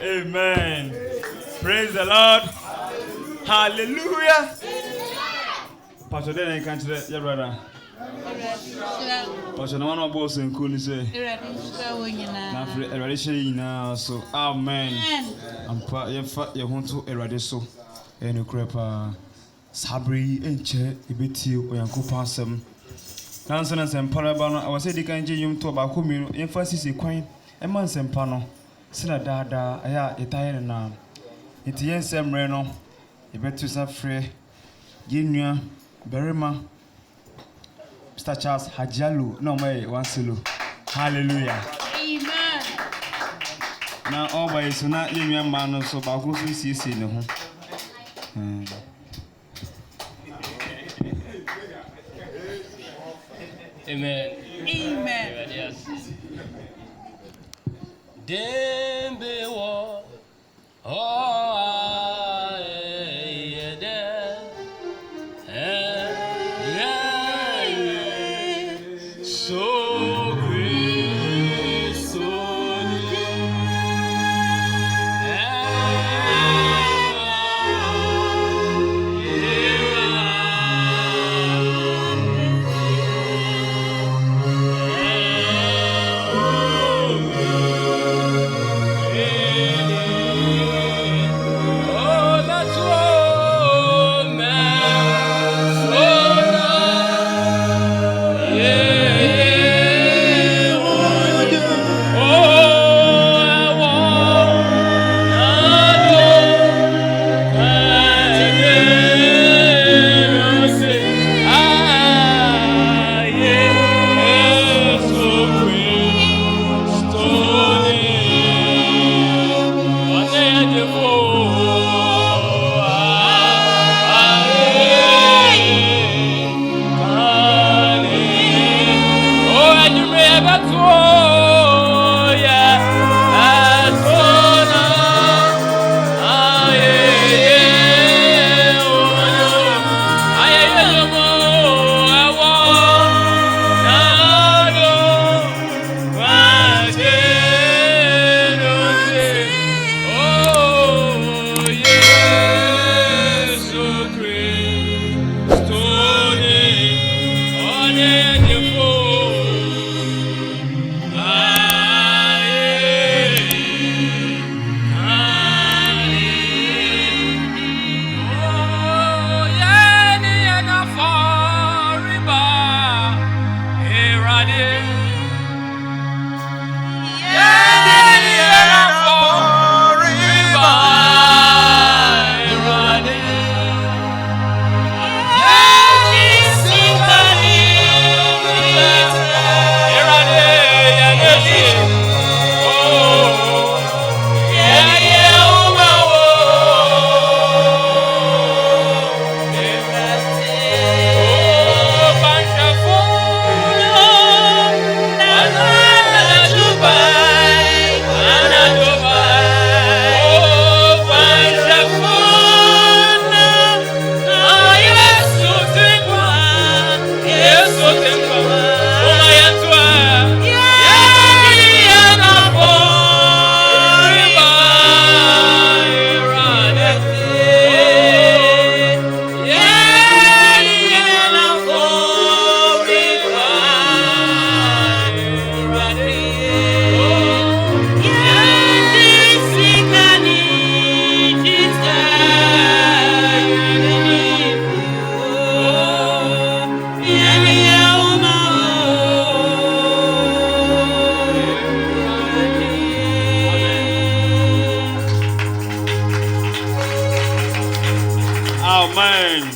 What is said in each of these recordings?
Amen. Praise the Lord. Hallelujah. Pastor, then I can't tell you, brother. But no one boss and cool say. Na free eradication na so. Amen. Ampa ye want to erade so. Eno krepa sabri enche ebeti oyankopa asem. Nanso na sempa ba no awase di kan je yum to ba ko mi emphasis kwan e man sempa no sina dada aya etaye na enti yen semre no ebetu sa free yenua berima Mr. Charles Hajalu no mai one solo. Hallelujah. Amen. Na oba yesu na yenua ma no so ba ko so siesie ne ho. Amen. Amen. Yes. Dembe wo oh yeah there. So great, so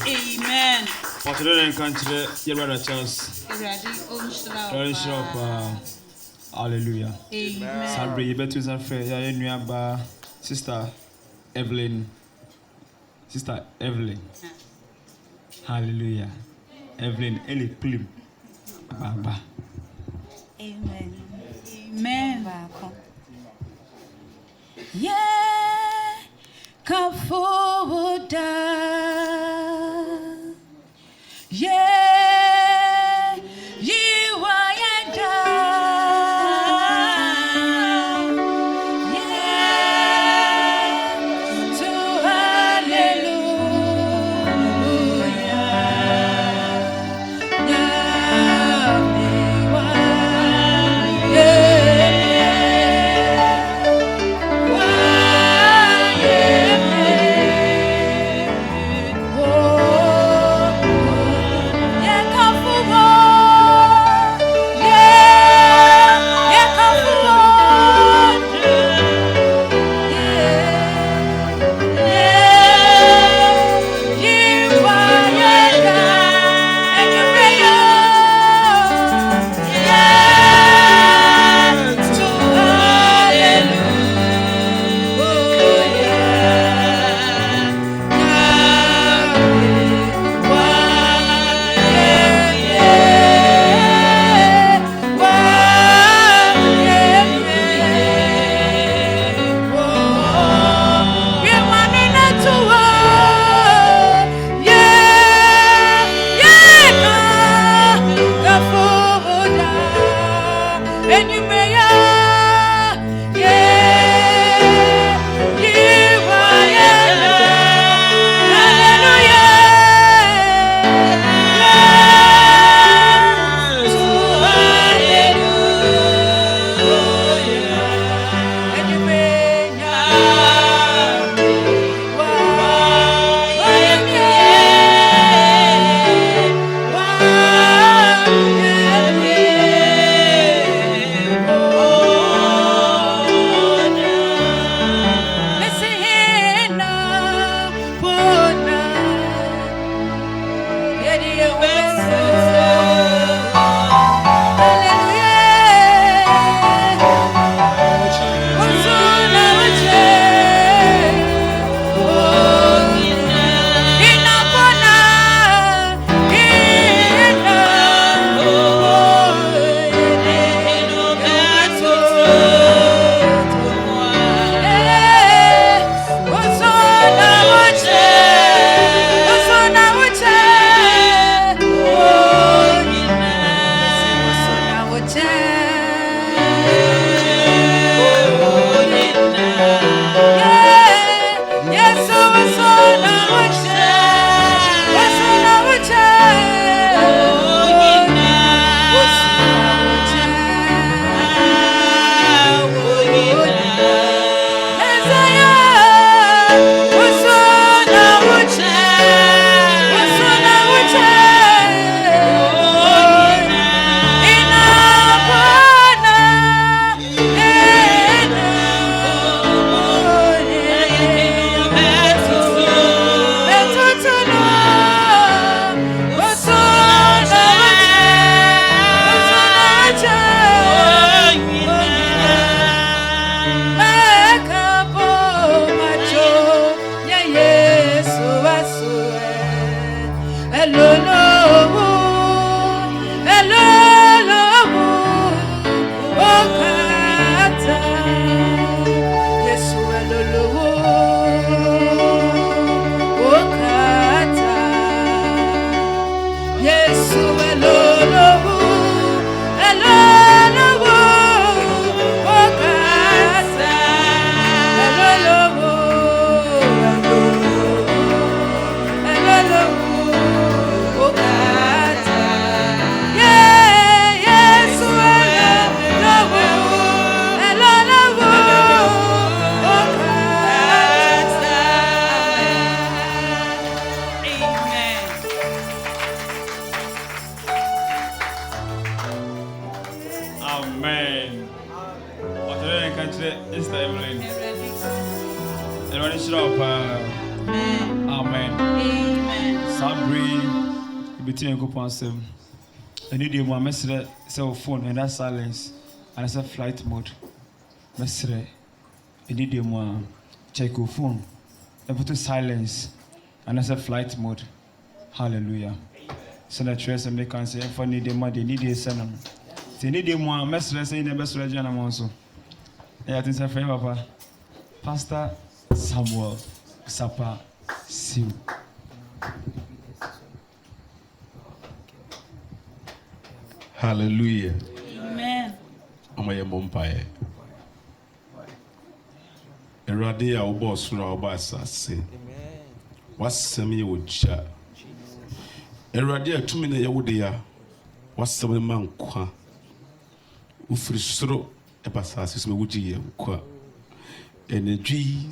Amen. But today country, your brother Charles. Hallelujah. Amen. Sabre, you better use a fair. Yeah, you have Sister Evelyn. Sister Evelyn. Hallelujah. Evelyn Eli Plim. Baba. Amen. Amen. Yeah, come forward, yeah, you are yeah, to hallelujah, yeah. Bring between a couple some. I need you more message cell phone and that silence and I said flight mode. Message. I need you more check your phone. I put to silence and I said flight mode. Hallelujah. So that trace and they can say if I need them, they need a send. They need them more message saying the best region also. Yeah, I think it's Papa. Pastor Samuel Sapa Sim. Hallelujah. Amen. Amaye Mompaye. Erade a obo sura oba asase. Amen. Wasem ye wocha. Erade atumi na ye wode ya. Wasem man kwa. Ufiri soro epasase so wuji ye kwa. Energy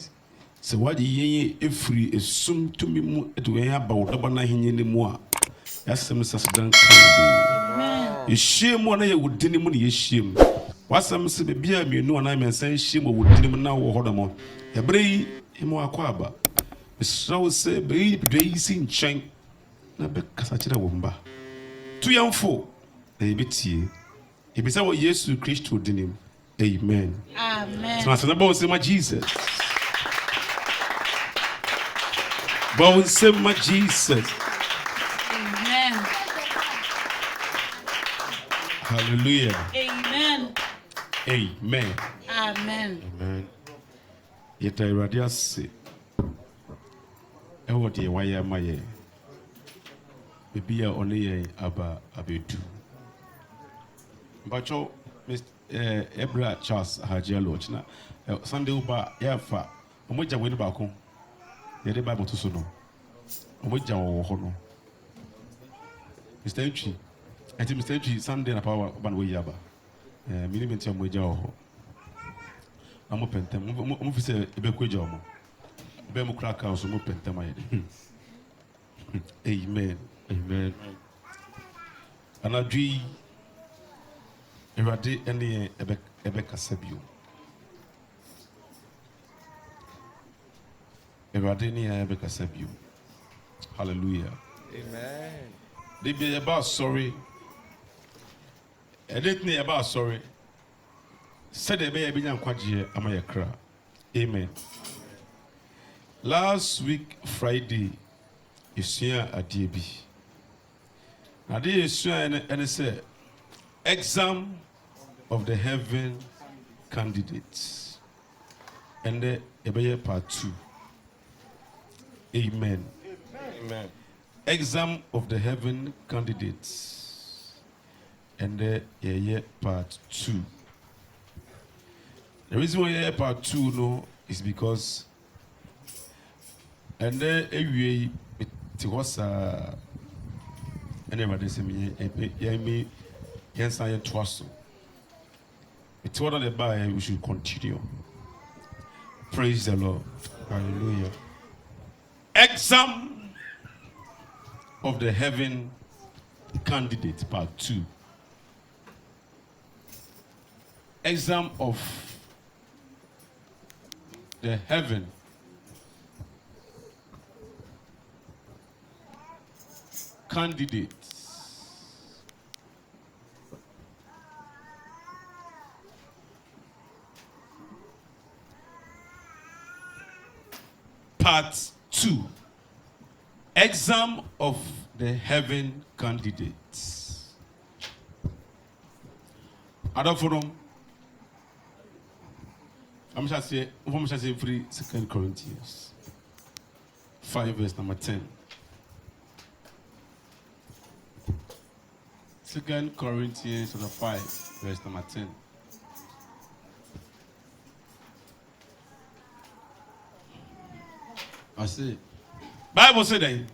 se wadi yen efiri esum tumi mu edwen aba wodoba na henye ne mu a. Yasem sasodan kan. Yeshim na ye wudini mu ne yeshim. Wasam se bebia mienu na mensan yeshim wudini mu na wo hodomo. Ebrei imo akwaba. Misrawo se bei bidwei si nchen na be kasa kire wo mba. Tu yamfo na yebetie. Ebisa wo Yesu Kristo dinim. Amen. Amen. So na bo se ma Jesus. Bo se ma Jesus. Amen. Hallelujah. Amen. Amen. Amen. Amen. Yeta iradia se. Ewo de waya maye. Bibia one ye aba abedu. Mbacho Ebra Charles Hajialo china Sunday uba yafa omoja weni baako. Yede Bible to so no. Omoja wo ho no. Mr. Entry. Enti Mr. Entry Sunday na power ban we yaba. Minimenti omoja wo. Amo pentem. Mo fi se ebe kweja omo. Be mo kraka oso mo pentem ayede. Amen. Amen. Anadwi Erade ene ebe kasabio. Erade ni ebe kasabio. Hallelujah. Amen. They be about sorry. Edit ni about sorry. Said ebe ebe nyan kwaje amaya kra. Amen. Last week Friday isua adiebi. Ade isua ene say exam of the heaven candidates. And the Ebeye part 2. Amen. Amen. Exam of the heaven candidates. And the part 2. The reason why part 2 no is because and the AUA it was anybody say me yes, I trust you. It's what the Bible we should continue. Praise the Lord. Hallelujah. Exam of the heaven candidate, part 2. Exam of the heaven candidate. Part 2. Exam of the heaven candidates. Adolfo, I'm just saying, free 2 Corinthians 5 verse number 10. 2 Corinthians 5 verse number 10. I say, Bible say that.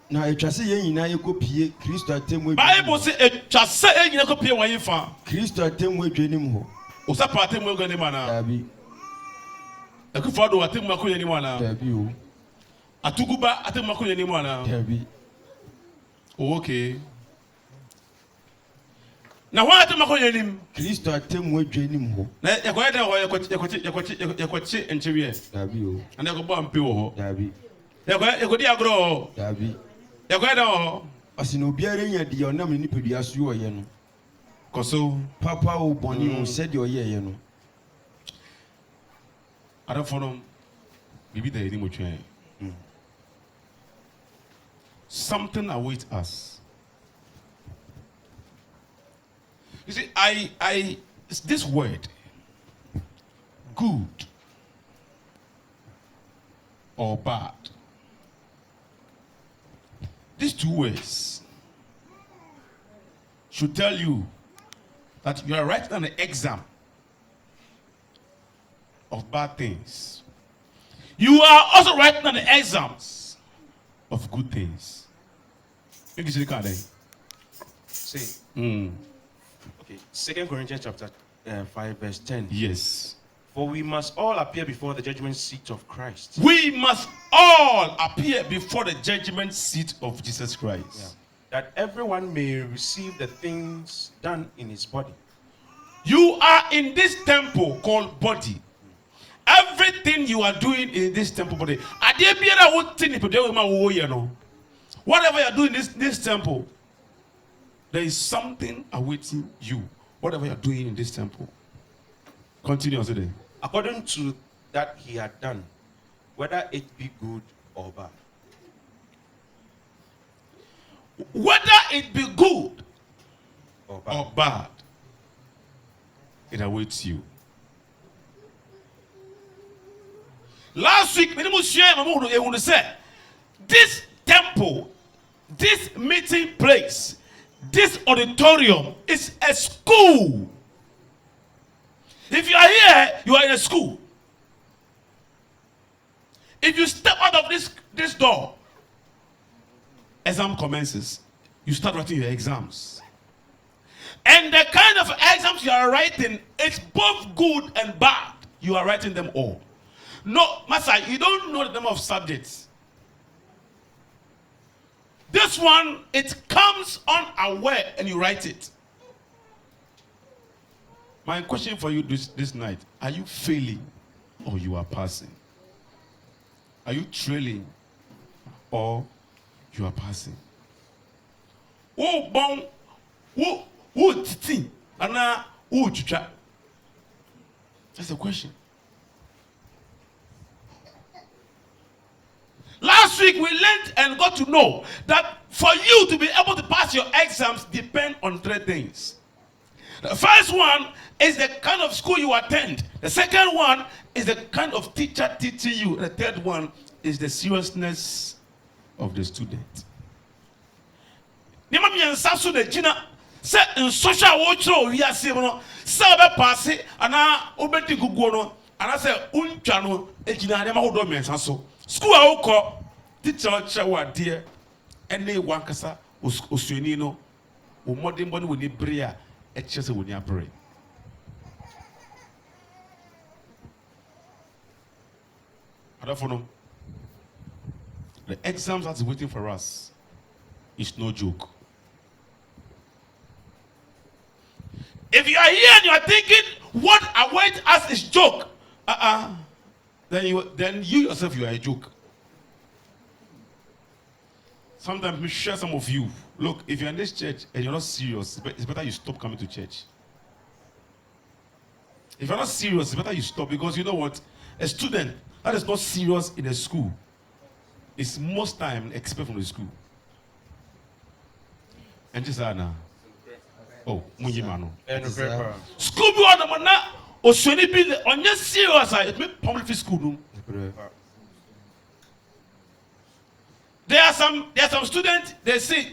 Now it just say ye nyina ye kopie Kristo atemwe. Bible say it just say ye nyina kopie wan yifa. Kristo atemwe dwenim ho. O sa pa atemwe go ni mana. Dabi. Akufo do atemwe ko ye ni mana. Dabi o. Atuguba atemwe ko ye ni mana. Dabi. Okay. Na wa atemwe ko ye ni. Kristo atemwe dwenim ho. Na yakoya da ho yakochi enchewie. Dabi o. Ana ko bo ampe wo ho. Dabi. Yakodi agro. Dabi. You're going to ɔsi na obiara nya deɛ ɔnam ne nipadua so ɔyɛ no Koso. papa wo bɔne ho sɛdeɛ ɔyɛɛyɛ no I don't follow. Maybe they didn't change. Something awaits us. You see, it's this word, good or bad. These two words should tell you that you are writing an exam of bad things. You are also writing an exams of good things. You can see the card there. Say, Mm. okay, 2 Corinthians chapter 5, verse 10. Yes. For we must all appear before the judgment seat of Christ. We must all appear before the judgment seat of Jesus Christ. That everyone may receive the things done in his body. You are in this temple called body. Everything you are doing in this temple body. Whatever you are doing in this temple, there is something awaiting you. Whatever you are doing in this temple. Continue today. According to that he had done, whether it be good or bad. Whether it be good Or bad. or bad, it awaits you. Last week, this temple, this meeting place, this auditorium is a school. If you are here, you are in a school. If you step out of this door, exam commences. You start writing your exams. And the kind of exams you are writing, it's both good and bad. You are writing them all. No, Master, you don't know the number of subjects. This one, it comes unaware and you write it. My question for you this night, are you failing or you are passing? Are you trailing or you are passing? Oh, bon, who titi, ana who chucha? That's the question. Last week we learned and got to know that for you to be able to pass your exams depend on three things. The first one is the kind of school you attend. The second one is the kind of teacher teaching you. The third one is the seriousness of the student. Say in social watcher we are saying no say be pass ana obedi gugu no ana say untwa no ejina dem ahodo mensa so school a wokọ teacher che wa de ene wankasa osuani no o modern body we ni bere a eche se we ni abere. The exams that's waiting for us is no joke. If you are here and you are thinking what awaits us is joke, then you yourself you are a joke. Sometimes we share some of you. Look, if you're in this church and you're not serious, it's better you stop coming to church. If you're not serious, it's better you stop, because you know what? A student that is not serious in a school is most time expelled from the school. And just now. Oh, Mujimano. School be on the man or should it be on your serious side? It may public school. There are some students, they say,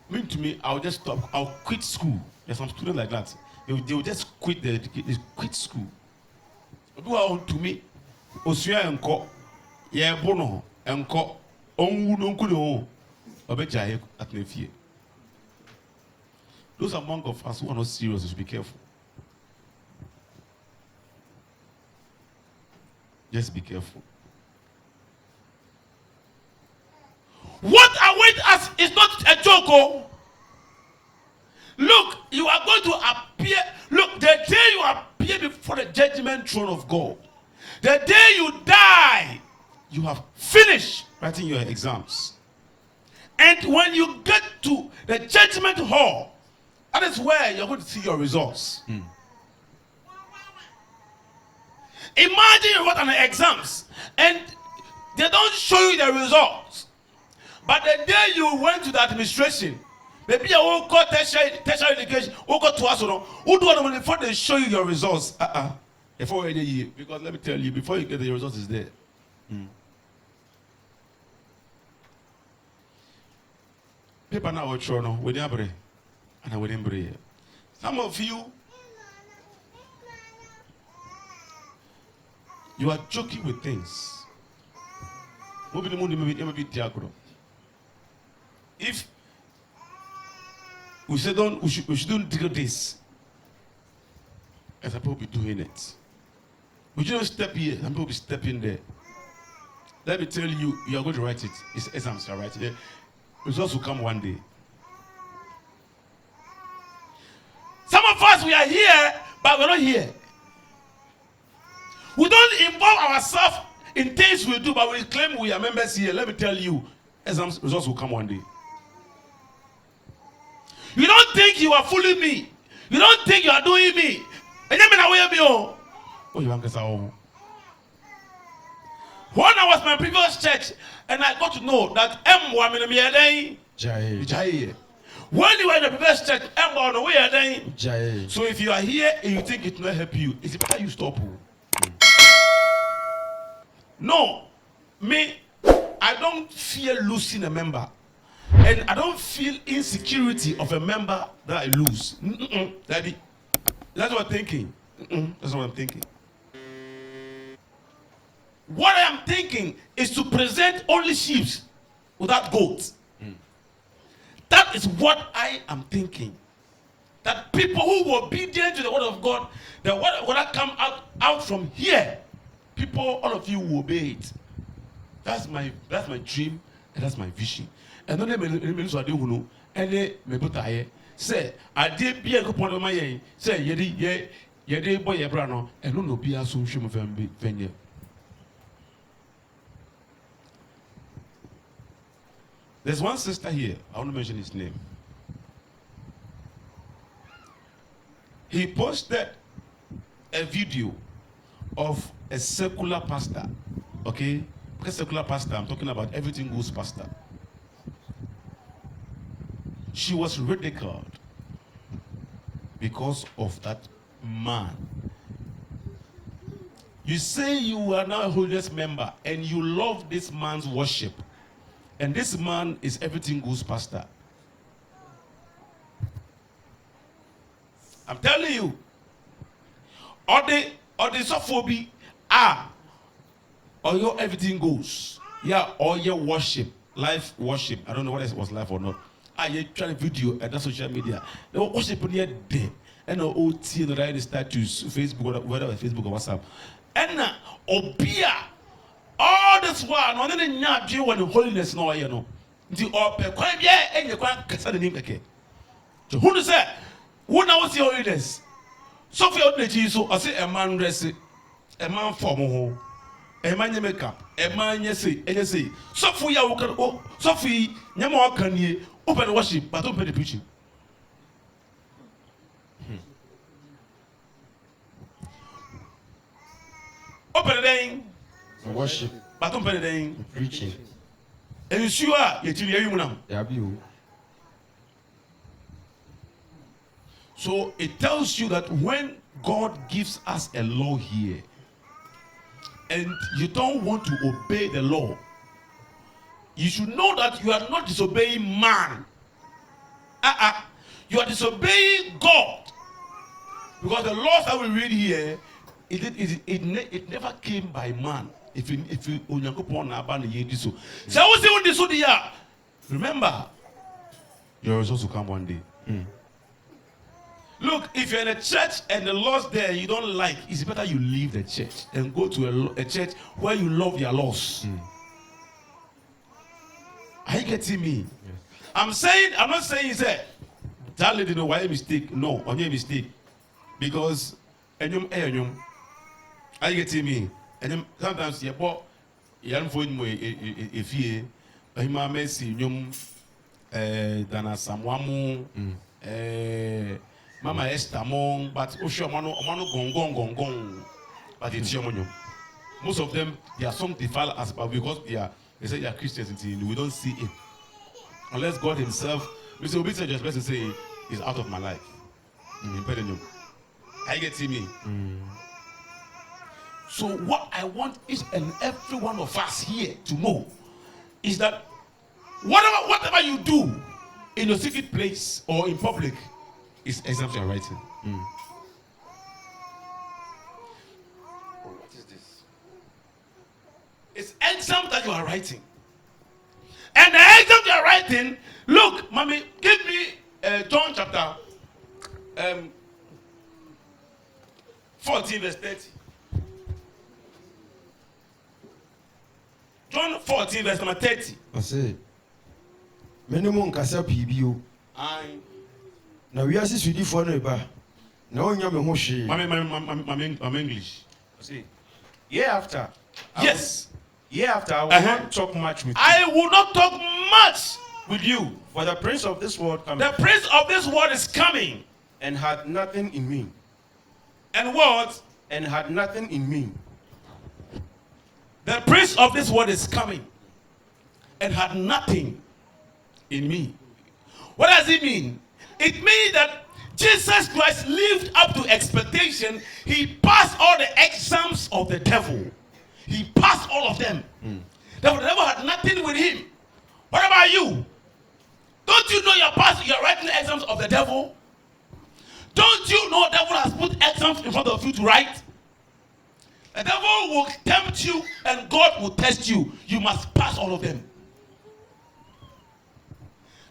mean to me, I'll just stop, I'll quit school. There's some students like that. They will just quit they quit school. Do on to me, Osia and Co, yeah, Bono, and Co, on Kuno, Obeja at Nefie. Those among of us who are not serious should be careful. Just be careful. What awaits us is not a joke. Oh. Look, you are going to appear. Look, the day you appear before the judgment throne of God, the day you die, you have finished writing your exams. And when you get to the judgment hall, that is where you're going to see your results. Imagine what an exams and they don't show you the results. But the day you went to the administration, maybe you will go tertiary education, will go to us, who do it before they show you your results. Before any year, because let me tell you, before you get the results, is there. People now are showing with the abre, and I wouldn't breathe. Some of you, you are joking with things. If we say we shouldn't do this, as I will be doing it. We shouldn't step here, and people be stepping there. Let me tell you, you are going to write it. It's exams, you are writing it. Results will come one day. Some of us, we are here, but we're not here. We don't involve ourselves in things we do, but we claim we are members here. Let me tell you, exams results will come one day. You don't think you are fooling me. You don't think you are doing me. When I was in my previous church, and I got to know that M when you were in the previous church, M on the way. So if you are here and you think it will not help you, it's better you stop. No, me, I don't fear losing a member, and I don't feel insecurity of a member that I lose. Daddy, that's what I'm thinking. That's what I'm thinking. What I am thinking is to present only sheep without goats. That is what I am thinking. That people who were obedient to the word of God, the word of God come out from here, people, all of you will obey it. That's my dream and that's my vision. And then say I did be a good point of my say ye boy brano and no be a soon venue. There's one sister here, I want to mention his name. He posted a video of a secular pastor, okay? Because secular pastor, I'm talking about everything goes pastor. She was ridiculed because of that man. You say you are now a holiness member and you love this man's worship. And this man is everything goes pastor. I'm telling you, or the sophobia or your everything goes. Yeah, or your worship, live worship. I don't know whether it was live or not. You try to video at the social media. They were worshiping here day. And OT and the status, Facebook, whatever, Facebook or WhatsApp. And Obia. All this while, no one not you when holiness no you know. The open quite yeah, and you can't cast the name again. So who say, who knows your holiness? So for your Jesus, I say a man dress, a man formal, a man makeup, a man yes, and you say, so for your oh, Sophie, Yamo can ye open worship, but open the preaching. Open the thing. Worship. But don't pay the thing. Preaching. And you sure you're you now. So it tells you that when God gives us a law here, and you don't want to obey the law, you should know that you are not disobeying man. You are disobeying God. Because the laws that we read here, it never came by man. If you remember, your results will come one day. Look, if you're in a church and the laws there you don't like, it's better you leave the church and go to a church where you love your laws. Are you getting me? Yes. I'm not saying that lady know why a mistake. No, on your mistake. Because are you getting me? And then sometimes you bought young phone if you my mercy Dana Samwamu, Mama Esther Mong, but Osho Mano Gong. But it's your money. Most of them, their song defile us, but because they say they are Christians, we don't see it. Unless God Himself, Mr. Obisa just best to say, is out of my life. I get to me. So what I want each and every one of us here to know is that whatever you do in your secret place or in public is exams you are writing. What is this? It's exams that you are writing. And the exam you are writing, look, mommy, give me John chapter 14 verse 30. John 14 verse number 30. I say, minimum kasa PBO. I. Now we are sitting for neighbor. No one yam hoshi. I'm English. See, year after. Yes. Year after, I will not talk much with you. I will not talk much with you. For the prince of this world coming. The prince of this world is coming. And had nothing in me. And what? And had nothing in me. The prince of this world is coming. And had nothing in me. What does it mean? It means that Jesus Christ lived up to expectation. He passed all the exams of the devil. He passed all of them. The devil had nothing with him. What about you? Don't you know you're writing the exams of the devil? Don't you know the devil has put exams in front of you to write? The devil will tempt you and God will test you. You must pass all of them.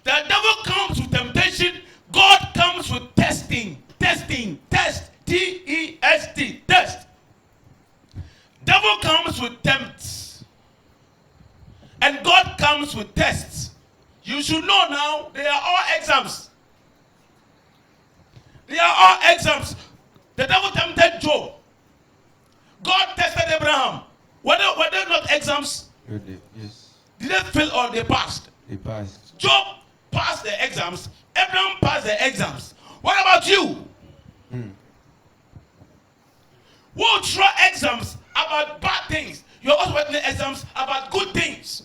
The devil comes with temptation. God comes with testing. Testing. Test. T-E-S-T. Test. Devil comes with tempts. And God comes with tests. You should know now they are all exams. They are all exams. The devil tempted Job. God tested Abraham. Were they not exams? Yes. Did they fail or they passed? They passed. Job passed the exams. Abraham passed the exams. What about you? We'll try exams about bad things. You're also writing the exams about good things.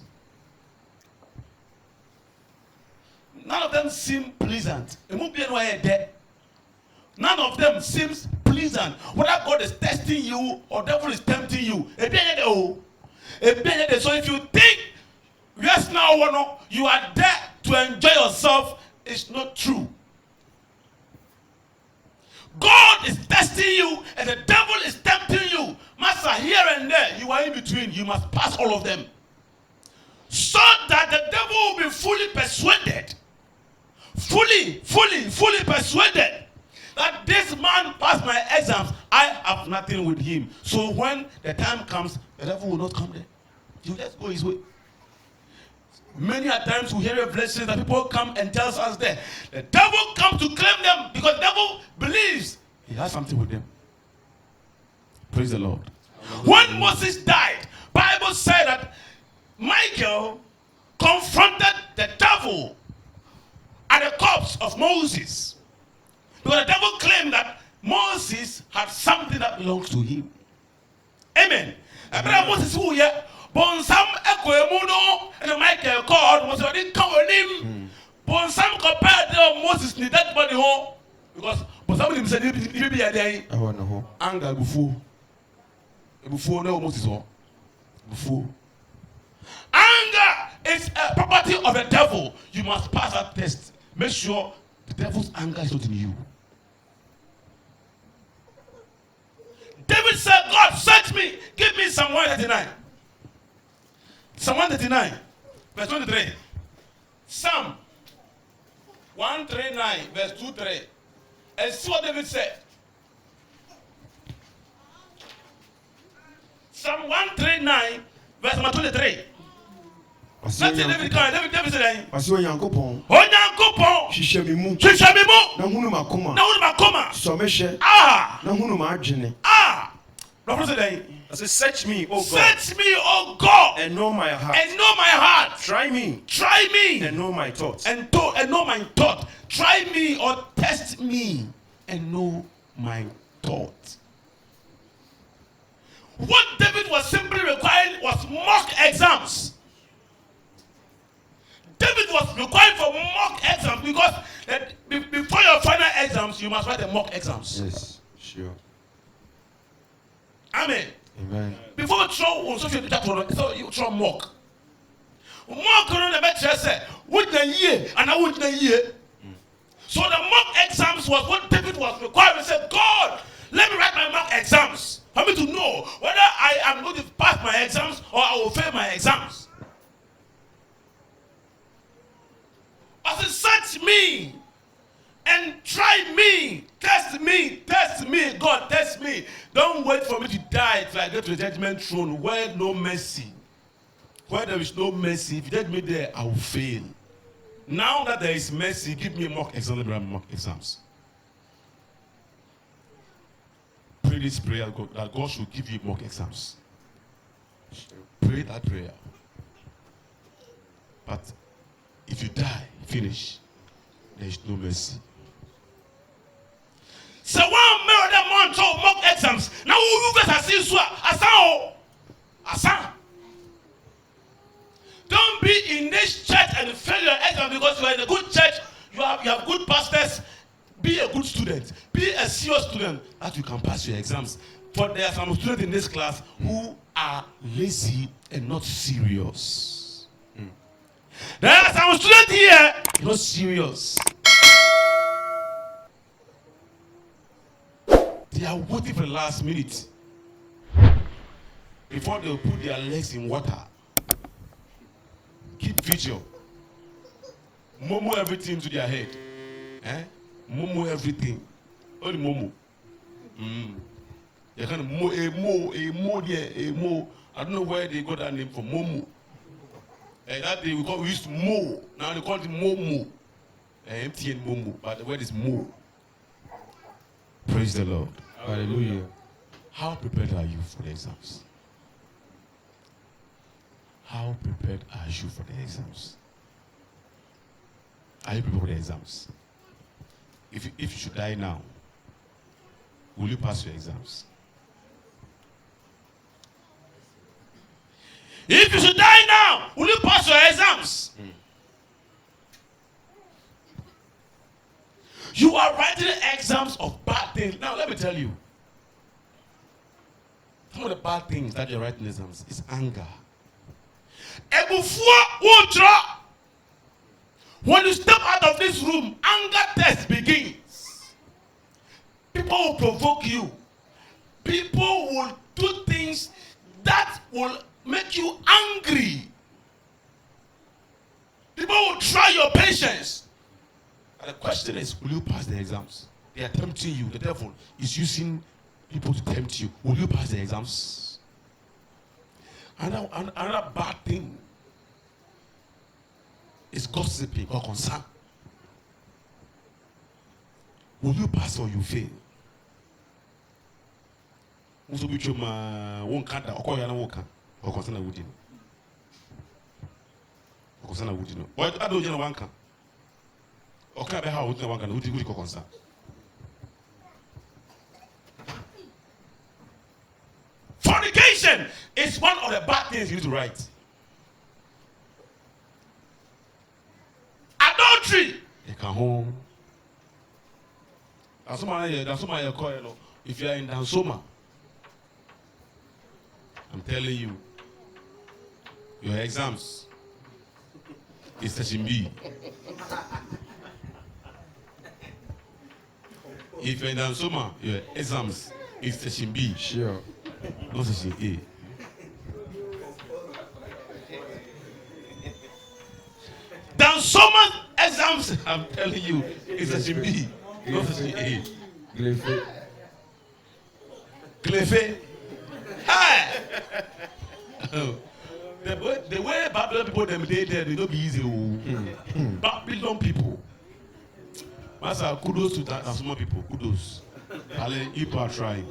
None of them seem pleasant. None of them seems pleasant. Whether God is testing you or devil is tempting you. So if you think yes now you are there to enjoy yourself, it's not true. God is testing you and the devil is tempting you. Master, here and there, you are in between. You must pass all of them. So that the devil will be fully persuaded. Fully persuaded that this man passed my exams. I have nothing with him. So when the time comes, the devil will not come there. He will just go his way. Many a times we hear revelations that people come and tell us there. The devil comes to claim them because the devil believes he has something with them. Praise the Lord. When Moses died, Bible said that Michael confronted the devil at the corpse of Moses. Because the devil claimed that Moses had something that belongs to him. Amen. Abraham Moses who here, Bonsam Ekoemuno and Michael called was already covered him. Bonsam compared to Moses in that body home because Bonsam himself he be a day. I want to know. Anger before no Moses all. Before. Anger is a property of the devil. You must pass that test. Make sure the devil's anger is not in you. David said, God, search me. Give me Psalm 139. Psalm 139, verse 23. Psalm 139, verse 23. And see what David said. Psalm 139, verse 23. That's David said. Aso Yankopon. Onyankopon. Hihye me mu. Hihye me mu. Na hunu makoma. Na hunu makoma. So me hye. Ah. Na hunu ma adwene. Ah. No for say. I say, search me, oh God, Search me, O God, and know my heart. and know my heart. Try me Try me and know my thoughts. and know my thought. Try me or test me and know my thought. What David was simply requiring was mock exams. David was requiring for mock exams because before your final exams, you must write the mock exams. Yes, sure. Amen. Amen. Before you throw on social media, so you throw mock. Mock on the better say, wouldn't a year and I wouldn't a year. So the mock exams was what David was requiring. He said, God, let me write my mock exams for me to know whether I am going to pass my exams or I will fail my exams. I said, search me and try me, test me, God, test me. Don't wait for me to die till I get to the judgment throne where no mercy. Where there is no mercy, if you judge me there, I will fail. Now that there is mercy, give me a mock exam, let me write mock exams. Pray this prayer that God should give you mock exams. Pray that prayer. But if you die, finish, there is no mercy. So one mirror that month of mock exams. Now you guys are seeing so Asa. Don't be in this church and fail your exam because you are in a good church, you have good pastors. Be a good student. Be a serious student that you can pass your exams. For there are some students in this class who are lazy and not serious. There are some students here not serious. They are waiting for the last minute before they put their legs in water. Keep vigil. Momo everything to their head. Momo everything. Only momo. They kind of mo. I don't know where they got that name from. Momo. That day we used to mo. Now they call it momo. MTN momo. But the word is mo. Praise the Lord. Hallelujah. How prepared are you for the exams? How prepared are you for the exams? Are you prepared for the exams? If you should die now, will you pass your exams? If you should die now, will you pass your exams? You are writing exams of bad things. Now let me tell you. Some of the bad things that you're writing exams is anger. When you step out of this room, anger test begins. People will provoke you. People will do things that will make you angry. People will try your patience. And the question is, will you pass the exams? They are tempting you. The devil is using people to tempt you. Will you pass the exams? Another bad thing is gossiping or concern. Will you pass or you fail? Also, which you won't cut or call your worker or concern a woodin. Or concern a woodin. What I don't know one can. Or can I have one can would you concern? Fornication is one of the bad things you need to write. Adultery. You can home. That's somebody you call it. If you are in Dansoma, I'm telling you, your exams is session B. If you're in Dansoma, your exams is session B. Sure. Not session A. Dansoma exams, I'm telling you, is session B. Not session A. Clefe. Hi. The way Babylon people them they don't be easy. Babylon people. Master, kudos to that. Some people, kudos. People are trying.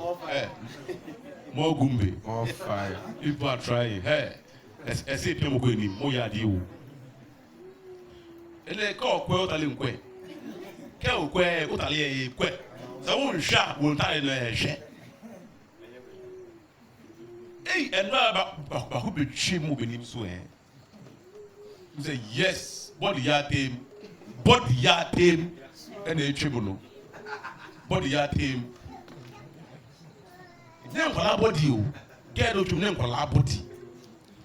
More gumbe. More fire. People are trying. Hey, I say people go in. More yadi. Ele ka okwe otale nkwe. Ke okwe otale ekwe. Sa won hwa won tale na ehwe. Hey, and ba ko be twi mu benim so eh. You say yes, body ya team. Body ya team and e twi mu no. Body ya team. Nem kwala body o. Get o twi nem kwala body.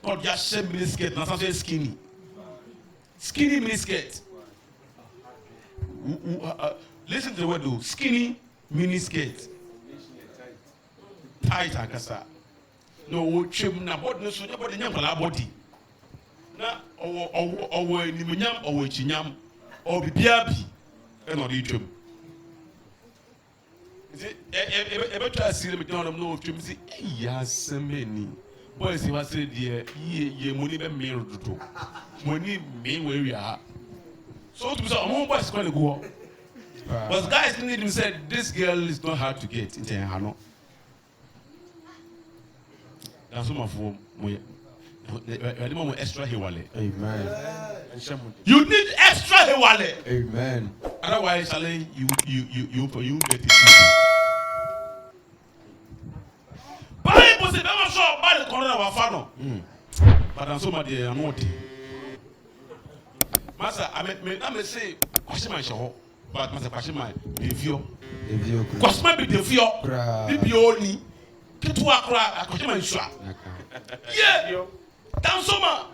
God just shame mini skirt na so skinny. Skinny mini skirt. Listen to the word though. Skinny mini skirt. Tight akasa. No chim na body no so body nyam kwala body. Na owo nimunyam owo chinyam obibia bi e no di twem. Ebe try asire me down no twem say ya semeni. Boys he was say there ye money be me rodo. Money me where we are. So to say among boys going to go. But guys need him said this girl is not hard to get into her no. That's some of mo extra hewale. Amen. You need extra hewale. Amen. Otherwise, you get it. Bible says, "Never show by the corner of our father." But I'm so mad they are not. Master, I may say, question my show, but Master, question my review. Question my review. Review only. Get to a cry. Question my show. Yeah. Tansoma.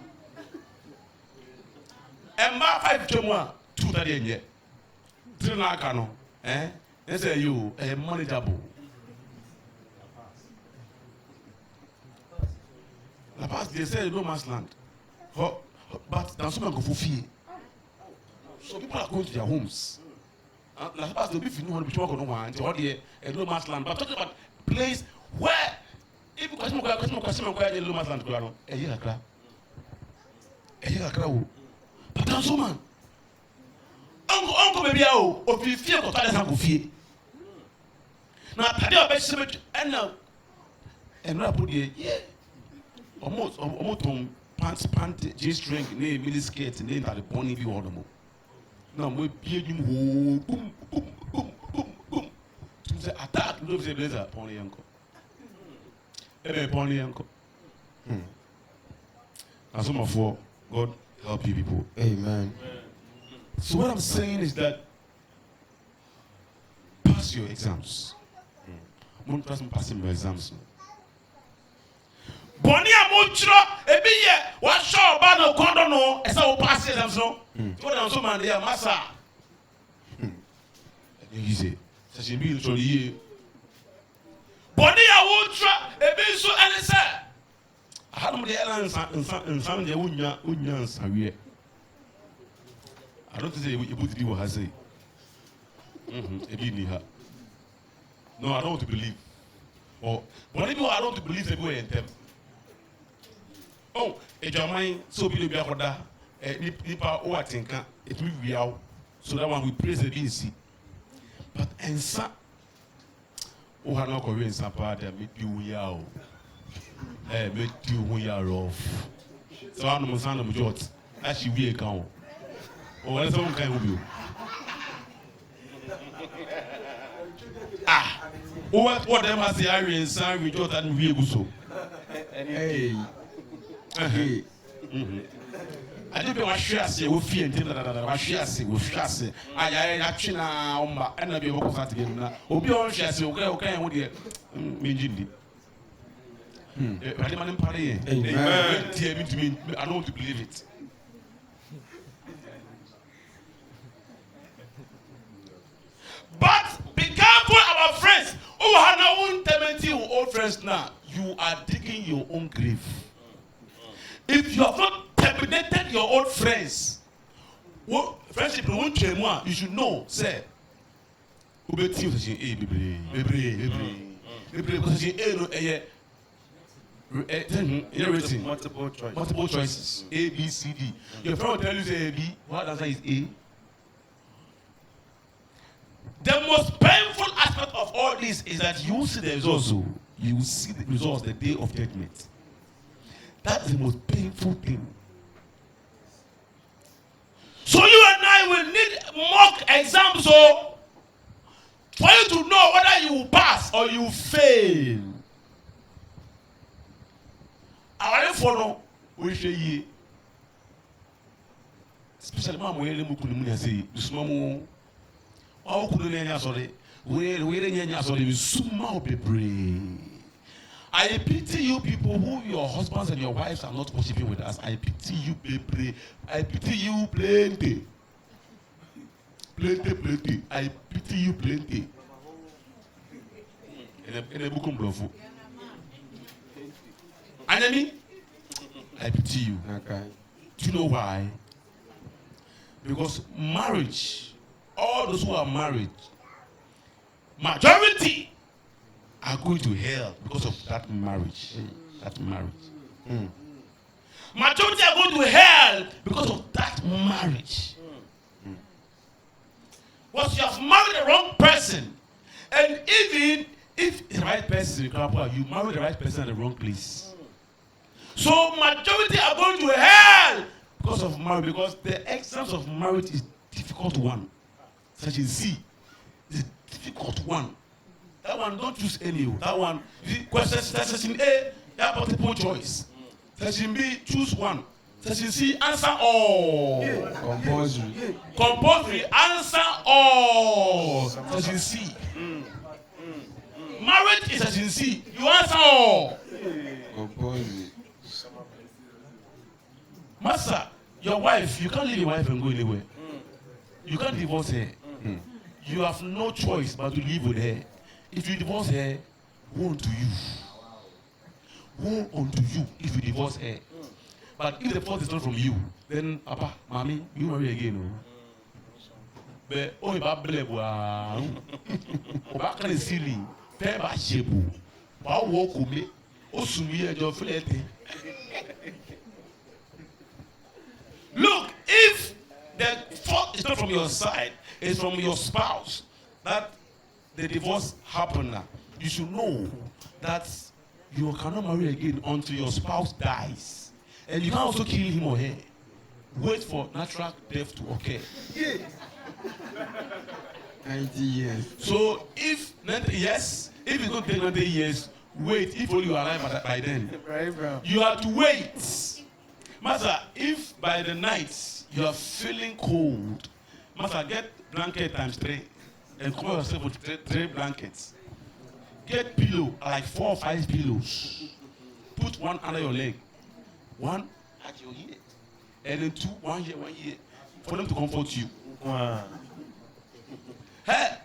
Emma 5 to 1, 2 that in yet. 3 na kano. They say you manageable. La past they say no man's land. But Tansoma go for fee. So people are going to their homes. La past they'll be feeling one which walk on one until no man's land. But talking about place where if you question where no man's land go a year akra. But Tansoma. Uncle baby o fi fie ko tale san ko fie. Na tade o be shebe and na put the almost pant G-string ne mini skirt ne ta the pony bi wodo mo. Na mo bie dwum boom boom boom boom boom. To say attack no say blazer pony yanko. Ebe pony yanko. And some of all God help you people. Amen. So what I'm saying is that pass your exams. Don't trust me passing your exams. Boni amuchro ebiye wa show ba no kondo no esa wo pass exams no. What am so man there massa. Easy. Sase bi so ye. Boni amuchro ebi so enese. Ahadum de ensan de unya nsawie. I don't think you put the has say. No, I don't want to believe. Or but people I don't want to believe they go in them. Oh, a German so be the Biakoda, Nipa or Tinka, it will be out. So that one we praise the BC. But and sa oh I know Korean Sapa that meet you yao. Meet you when you are off. So I'm the son of Jot. Actually we account. Oh, that's some kind of you. What them as the Irish sign with Jot and we so. Hey. I don't know what she has said. We fear and what she has said. We say, I actually now, and I'll be able to get now. Obi on she has said, okay, what you mean? I didn't party. I don't want to believe it. But be careful, our friends. Oh, have no one tempting your old friends now. You are digging your own grave. If you have not terminated your old friends, friendship won't change more. You should know, say. Multiple choices. A, B, C, D. Your friend will tell you say A, B. What answer is A? The most painful aspect of all this is that you see the results. you will see the results the day of judgment. That's the most painful thing. So you and I will need mock exams so for you to know whether you will pass or you will fail. Our follow we say especially mama we le mukunu mu say sumamu wa okunu na nya sorry we nya sorry we suma obebre. I pity you people who your husbands and your wives are not worshiping with us. I pity you, baby. I pity you, plenty. Plenty. I pity you, plenty. And a book of love. Enemy, I pity you. Okay. Do you know why? Because marriage, all those who are married, majority are going to hell because of that marriage. That marriage. Majority are going to hell because of that marriage. Because you have married the wrong person. And even if the right person is you marry the right person at the wrong place. So majority are going to hell because of marriage. Because the exams of marriage is difficult one. Section C is a difficult one. That one, don't choose any. That one, section A, you have multiple choice. Section B, choose one. Section C, answer all. Compulsory. Compulsory, answer all. Section C. Marriage is section C. You answer all. Compulsory. Master, your wife, you can't leave your wife and go anywhere. You can't divorce her. You have no choice but to live with her. If you divorce her, woe unto you. Woe unto you if you divorce her. But if the fault is not from you, then Papa, Mommy, you marry again. But oh, if I believe, Oba can silly, fair by shebu, Ba walk with me, Osumi and your filete. Look, if the fault is not from your side, it's from your spouse, that the divorce happened now, you should know that you cannot marry again until your spouse dies. And you can also kill him or her. Wait for natural death to occur. 90 years. So if 90 years, if it's going to take 90 years, wait if only you are alive by then. You have to wait. Master, if by the night you are feeling cold, Master, get blanket times 3. And cover yourself with 3 blankets. Get pillow, like 4 or 5 pillows. Put one under your leg. One at your ear. And then 2, one here. For them to comfort you. Wow. Hey,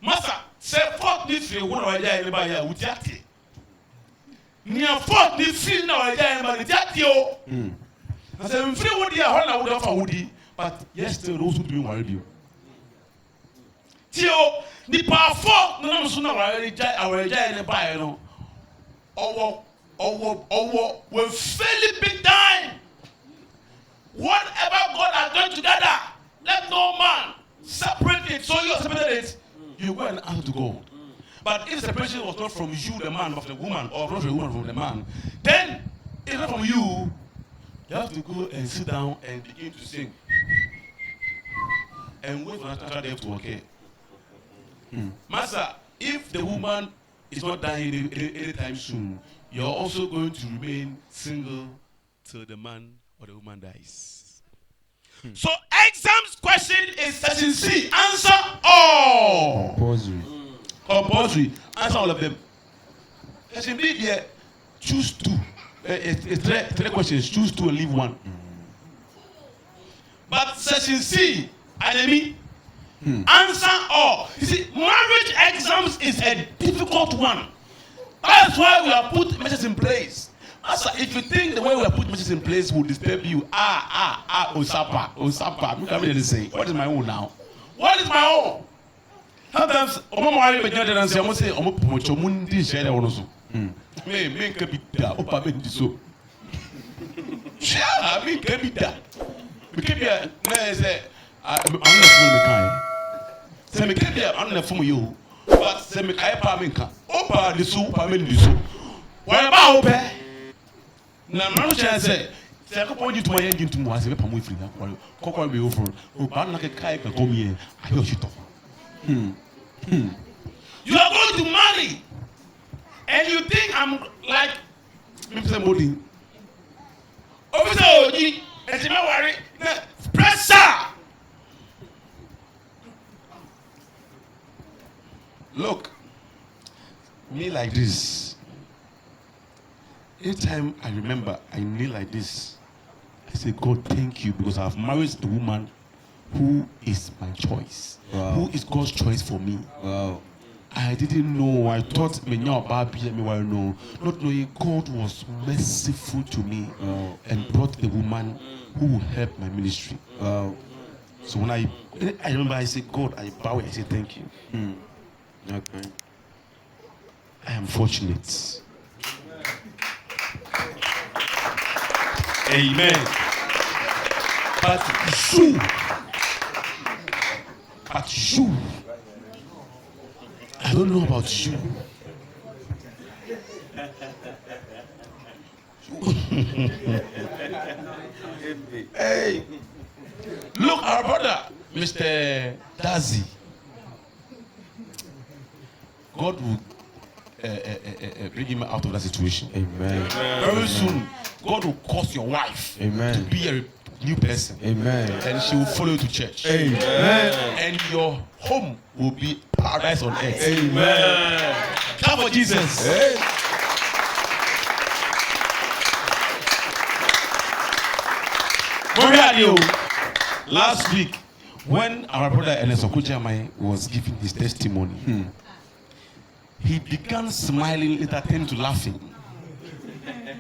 Master, say 4 this way, one of anybody with Jati. Near 4 this field now, anybody Jati. I said, I'm free with the Hona would offer Woody. But yes, there those who do worry you. Tio, the powerful, no sooner our giant buy, you know. We're fairly big time. Whatever God has done together, let no man separate it. So you separated it, you go and answer to God. But if separation was not from you, the man, but from the woman, or not from the woman, from the man, then it's not from you. You have to go and sit down and begin to sing. And wait for natural death to occur. Master, if the woman is not dying anytime soon, you're also going to remain single till the man or the woman dies. So exams question is section C. Answer all. Compulsory. Answer all of them. Section B, yeah, choose 2. It's 3 questions. Choose 2 and leave 1. But section C, enemy, answer all. You see, marriage exams is a difficult one. That's why we have put measures in place. Master, if you think the way we have put measures in place will disturb you, Osapa. You can't really say, what is my own now? What is my own? Sometimes, Se me kebi am na fom yo. But se me kai pa me nka. O pa de so pa me ndi so. Wa ba o pe. Na ma no chance say se ko po jitu ma yen jitu mu ase be pa mo ifiri na ko be over. O ba na ke kai ka come here. Ayo shito. You are going to marry. And you think I'm like Mr. Modi. Officer Oji, and you worry. Pressure. Look, me like this. Anytime I remember I kneel like this, I say, God, thank you because I've married a woman who is my choice. Wow. Who is God's choice for me. Wow. I didn't know. I thought me no, not knowing God was merciful to me and brought a woman who will help my ministry. Wow. So when I remember, I said, God, I bow, I say thank you. Okay. I am fortunate. Amen. But you, I don't know about you. Hey, look, our brother, Mr. Dazi. God will bring him out of that situation. Amen. Very soon, God will cause your wife to be a new person. Amen. And she will follow you to church. Amen. And your home will be paradise on earth. Amen. Clap for Jesus. Last week, when our brother Ernest Okujamai was giving his testimony, he began smiling, later turned to laughing. When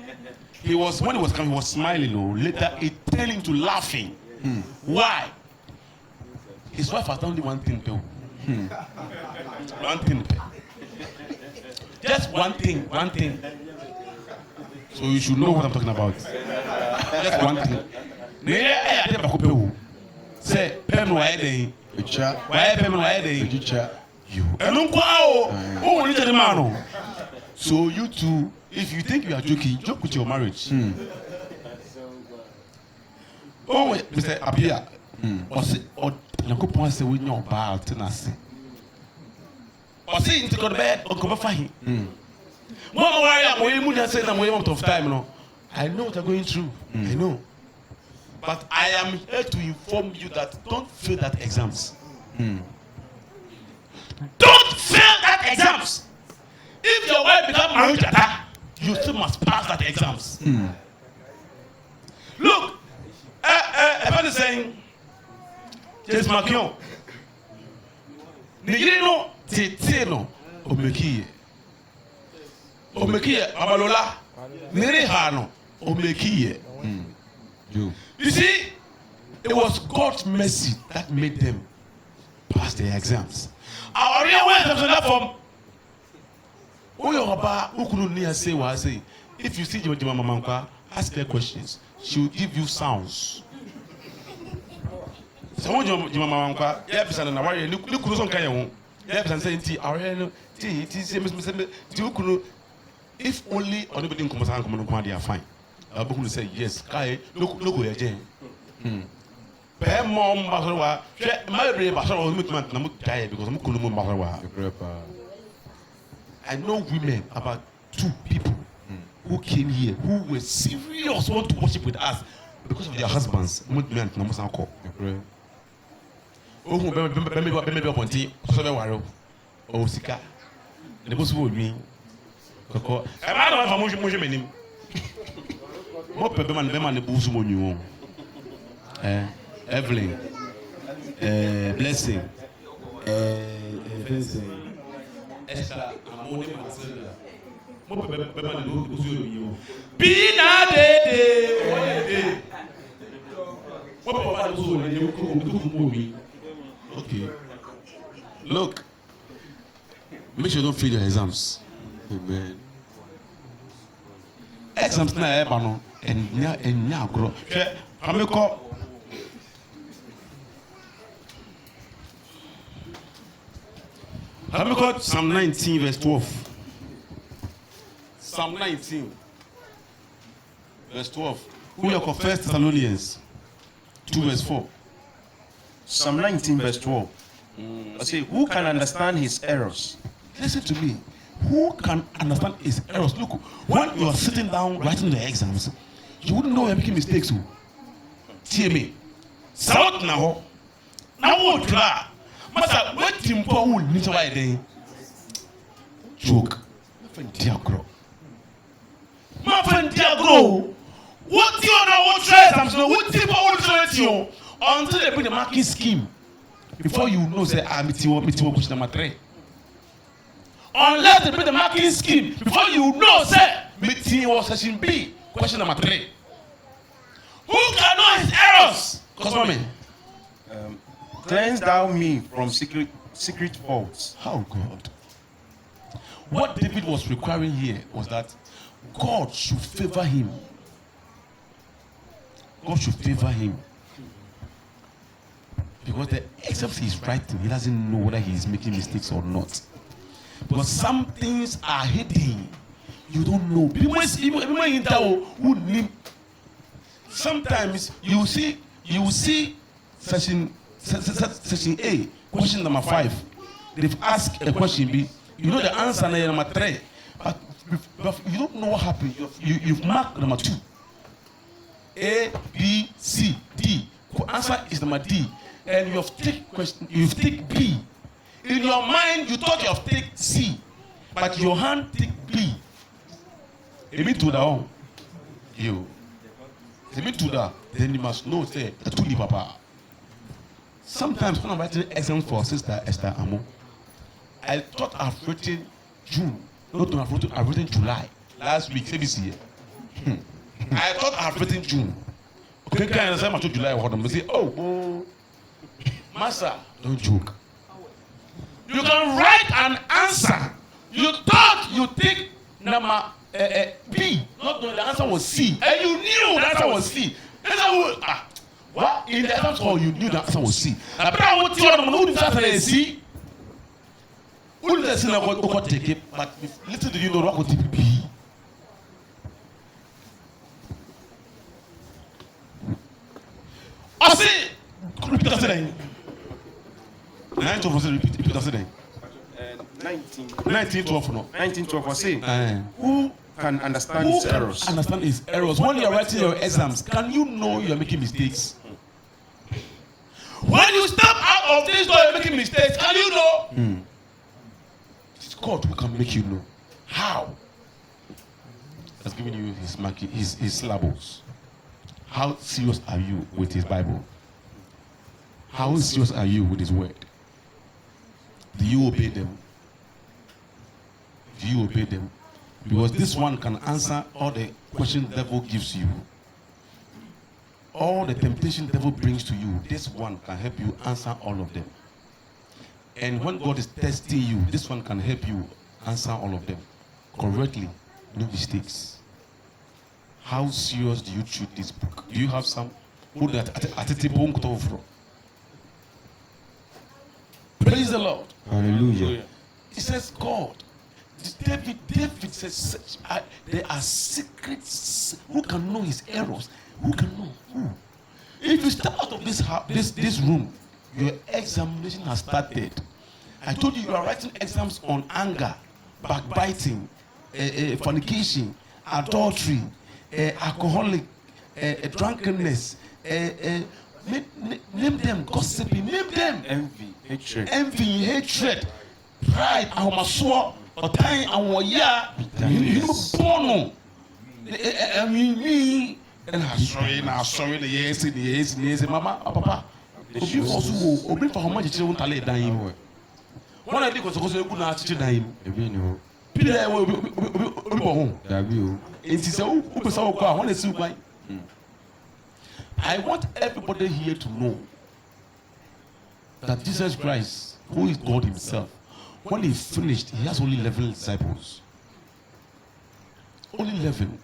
he was coming, he was smiling. Later, it turned into laughing. Why? His wife has done only one thing, though. One thing. Just one thing. So you should know what I'm talking about. Just one thing. Say, pen why they? Why pen why they? You. So you too, if you think you are joking, joke with your marriage. Oh, Mr. Abia. Or Nakupon say we know about Tenassi. Or see into the bed or go fine. Mama, why am we saying I'm way out of time? No, I know what you're going through. I know. But I am here to inform you that don't fail that exams. Don't fail that exams. If your wife becomes married, you still must pass that exams. Look, a person is saying, James Makion, Nigino, Titino, Omekie, Abalola, Nerehano, Omekie. You see, it was God's mercy that made them pass their exams. Our real way of that form. If you see your mama, ask her questions. She will give you sounds. So when your mama, if only anybody come they are fine. I'm going to say yes. Look again. I know women, about 2 people who came here who were serious, want to worship with us because of their husbands. Evelyn, Blessing, Esther, okay. Look, make sure you don't fail your exams. Amen. Exams na and now grow. Have you got Psalm 19 verse 12? Psalm 19 verse 12. Who you call 1 Thessalonians 2 verse 4. Psalm 19 verse 12. I say, who can understand his errors? Listen to me. Who can understand his errors? Look, when you are sitting down writing the exams, you wouldn't know you're making mistakes. Hear me. South now. Now what? Masa, what timpo will meet why then? Joke. My friend Diagro. What you know what try exams? No, what timpo will try you until they bring the marking scheme. Before you know, say, I'm question number 3. Unless they bring the marking scheme, before you know, say, meeting was session B, question number 3. Who can know his errors? Cause Cleanse thou me from secret faults. how God? What David was requiring here was that God should favor him. God should favor him. Because the except he's writing, he doesn't know whether he is making mistakes or not. Because some things are hidden. You don't know. Sometimes you see session A, question number 5. They've asked a question B. You know the answer number 3, but you don't know what happened. You've marked number 2. A, B, C, D. Answer is number D. And you've take B. In your mind, you thought you have take C, but your hand take B. Maybe to that, you. Maybe to that, then you must know say to the papa. Sometimes when I'm writing exams for Sister Esther Amo, I thought I've written June. Not I've written July. Last week, CBC. I thought I've written June. Okay, can I understand my July? What I'm say? Oh. Master, don't joke. You can write an answer. You thought you take number B, not knowing the answer was C, and you knew the answer was C. What? In the answer call, you knew the answer was C. But I want to tell you, who did the answer is C? Who did the answer was take it? But little do you know what would be. I say, repeat that saying. 1912 no. 1912 I say, who can understand his errors? Understand his errors. When you are writing your exams, can you know you are making mistakes? When you step out of this door, you are making mistakes. Can you know? It's God who can make you know. How? He's giving you his syllables. How serious are you with his Bible? How serious are you with his word? Do you obey them? Do you obey them? Because this one can answer all the questions the devil gives you. All the temptation the devil brings to you, this one can help you answer all of them. And when God is testing you, this one can help you answer all of them correctly, no mistakes. How serious do you treat this book? Do you have some? Praise the Lord. Hallelujah. He says, God. David says, there are secrets. Who can know his errors? Who can know? Who? If you step out of this room, your examination has started. I told you are writing exams on anger, backbiting, fornication, adultery, alcoholic, drunkenness. Name them, gossiping. Name them. Envy, hatred, pride, ahomaso, otan, awoya. You know, bono. I mean, me. And I'm sorry. The yes. Mama, papa. Obi also, obi for how much you want to lay down. One of the because you could not teach them. Peter will be home. It is so. I want everybody here to know that Jesus Christ, who is God himself, when he finished, he has only 11 disciples. Only 11.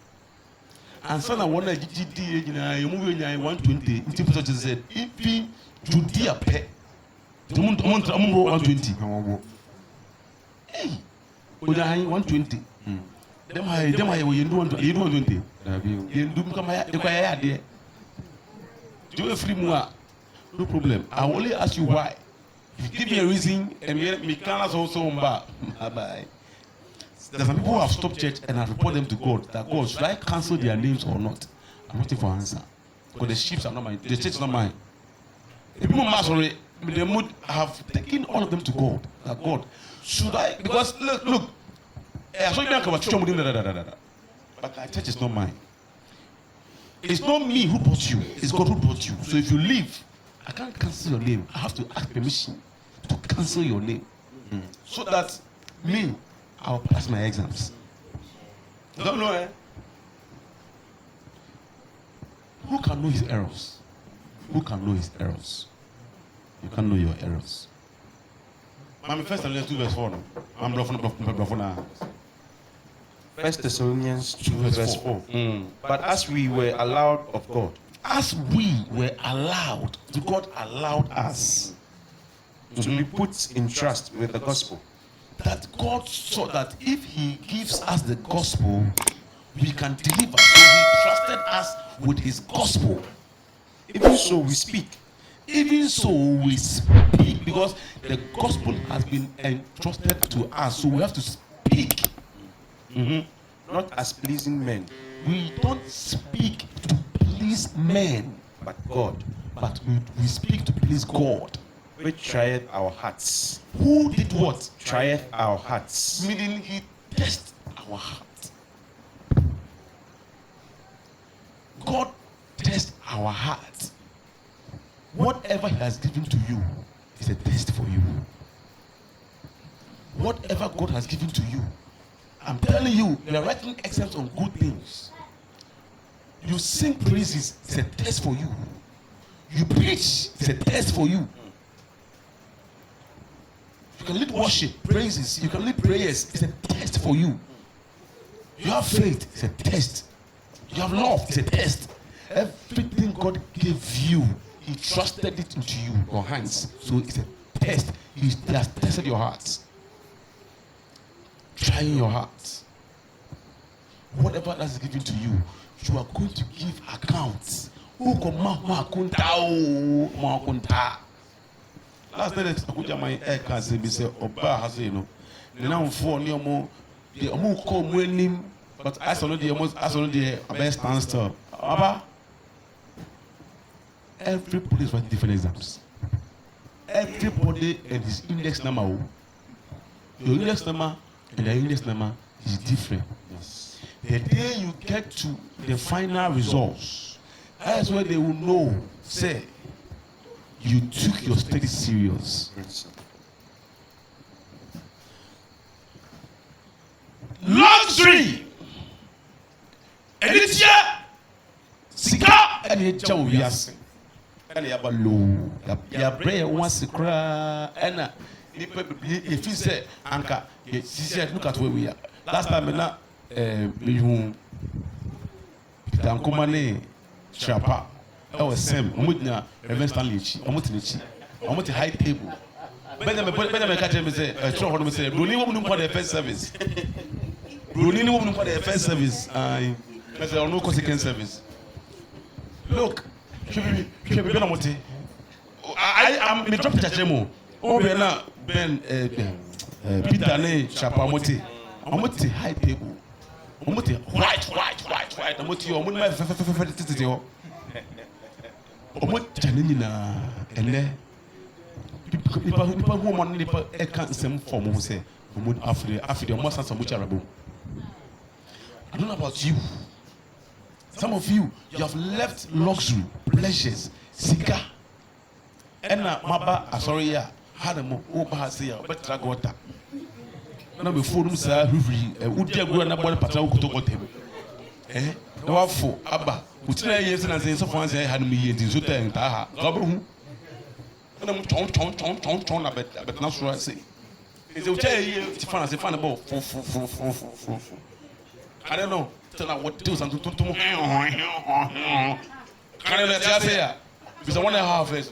And son, I want to GD, 120. Interpreter said, if you Judea pay, 120. hey, 120. Them high, you do 120. You do come here, do a free more. No problem. I will only ask you why. If you give me a reason, and me can also bye. There's some people who have stopped church and I report them to God. That God, should I cancel their names or not? I'm waiting for an answer. Because the sheep are not mine. The church is not mine. The people sorry, they would have taken all of them to God. That God, should I? Because look. I saw you about but the church is not mine. It's not me who brought you. It's God who brought you. So if you leave, I can't cancel your name. I have to ask permission to cancel your name, so that me, I'll pass my exams. Don't know, eh? Who can know his errors? Who can know his errors? You can't know your errors. I'm First Thessalonians 2 verse 4 now. I'm bluffing now. 1 Thessalonians 2 verse 4. But as we were allowed of God, as we were allowed, God allowed us to be put in trust with the gospel. That God saw that if he gives us the gospel, we can deliver. So he trusted us with his gospel. Even so we speak. Even so we speak, because the gospel has been entrusted to us. So we have to speak. Not as pleasing men. We don't speak to please men, but God. But we speak to please God. Which trieth our hearts. Who did what? Trieth our hearts. Meaning he tests our heart. God tests our heart. Whatever he has given to you is a test for you. Whatever God has given to you, I'm telling you, you are writing exams on good things. You sing praises, it's a test for you. You preach, it's a test for you. You can lead worship, praises, you can lead prayers, it's a test for you. You have faith, it's a test. You have love, it's a test. Everything God gave you, he trusted it into you, your hands. So it's a test. He has tested your heart. Trying your heart. Whatever that is given to you, you are going to give accounts. Last night, I could my air cancer be said, Oba has you know. For near more, the Omu call winning, but I saw the almost as on the best answer. Abba, everybody is writing different exams. Everybody and his index number. Your index number and the index number is different. Yes. The day you get to the final results, that's where they will know, say, you took your study serious. Luxury! And it's here! Sika! And it's here, yes. And you have a low. You have prayer once to cry. And if you say, Anka, she said, look at where we are. Last time, I'm Tankomane Chapa. I was Sam. I'm with Reverend Stanley. I'm with the high table. Benjamin Catcher say, Bruni woman for the first service. Bruni woman for the first service. I said, no second service. Look, I'm the drop Chachemo. Oh, Ben Peter Ne Chapamoti. I'm with the high table. I'm with the white. I'm with you. I'm with my Chanina and then people who want to can't send for say, after the most of which are able. I don't know about you. Some of you have left luxury, pleasures, cigar. And Maba, sorry, had a more say, but Tragota. And before them, sir, who would you go and about Patrol to go to him? Eh? No, for Abba, which years and as so far as I had me in Zuta and Taha, Gobble. And I'm ton, but not sure I say. It's a tell you, it's fun as a fun about for. I don't know. Tell her what to do something to can I let you say? Because I want to have it.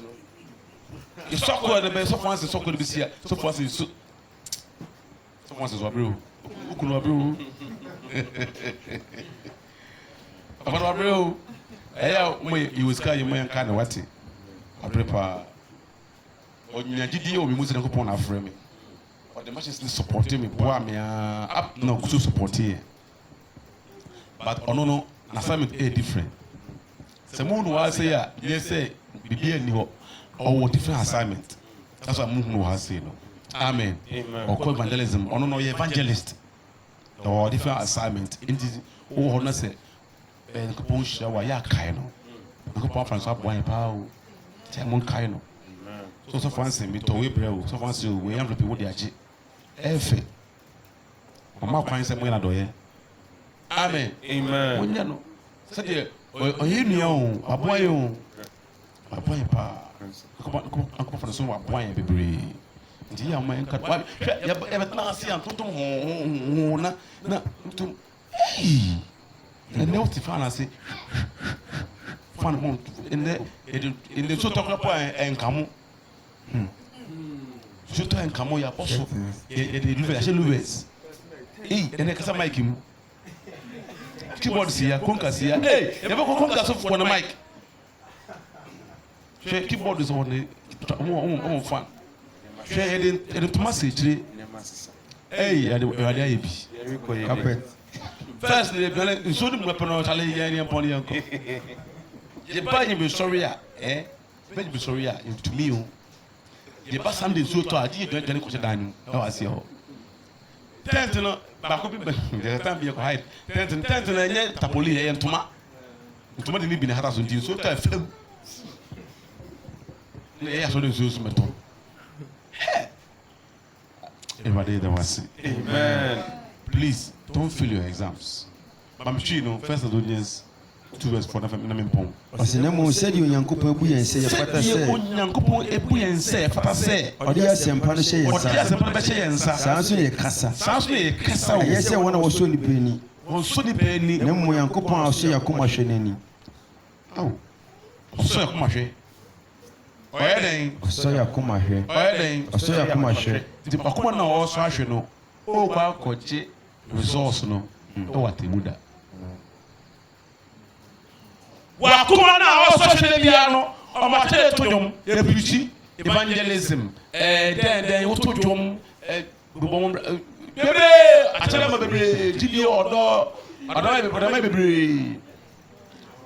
It's so good, the best of ones, so good to be here. So far, Someone says, Wabril. Wabril. Wabril. You will sky your man kind of what? I prepare. Or you did you be moving upon our frame. But the machine is supporting me. Boy, me up no to support here. But no, an assignment is different. Someone who I say, yes, say, be new or different assignment. That's what Mungu has said. Amen. Or call evangelism. Or no, evangelist. Or different assignment. In this, oh, I say, and Kupon Shawa Yakaino. And Kupon Francois Boy Pao. Tamon Kaino. So fancy me to Webrel. So fancy we have people there. Efe. Mama Quine said, when I do it. Amen. Amen. When you know, said, oh, you know, a boy, pa. Uncle for the son of boy, baby. Dear man, cut what? Ever not see and to hey. And now to find I say, fun in the sort of point and come. Shoot and come on your apostle. Louis. Hey, and I can make him. Keyboards here, conquers here. Hey, never conquers for the mic. Keyboard is on the fun. Share it message. Hey, I do first, the shouldn't weapon or Italian pony uncle. The buying be sorry, eh? Very sorry to me. The bus something so to I did not go down. No, I see how. Tenton, back up, the time you hide. Tenton, and yet Tapoli and Toma. Toma didn't be in a house until so I flew. Yes, what is this matter? Every day there was amen. Please don't fail your exams. I'm sure you know, First Thessalonians 2:4. Parce que nous said you Yankupo Buy and say, Yankupo Ebu and say, Papa say, or yes, and Punish, and Sansu Kassa. Sansu Kassa, yes, one was so penny. On so the penny, no more Yankupo, I'll say a commercial. Oh, so much. Soya Kumahe, Soya Kumahe, the Bakuma no also rational. Oh, Bakoche, resource no, oh, what the Buddha. Wakuma now also Shelebiano, or Mate to Yum, the beauty, evangelism, then what to Yum, I tell them a baby, TV or door, I don't baby.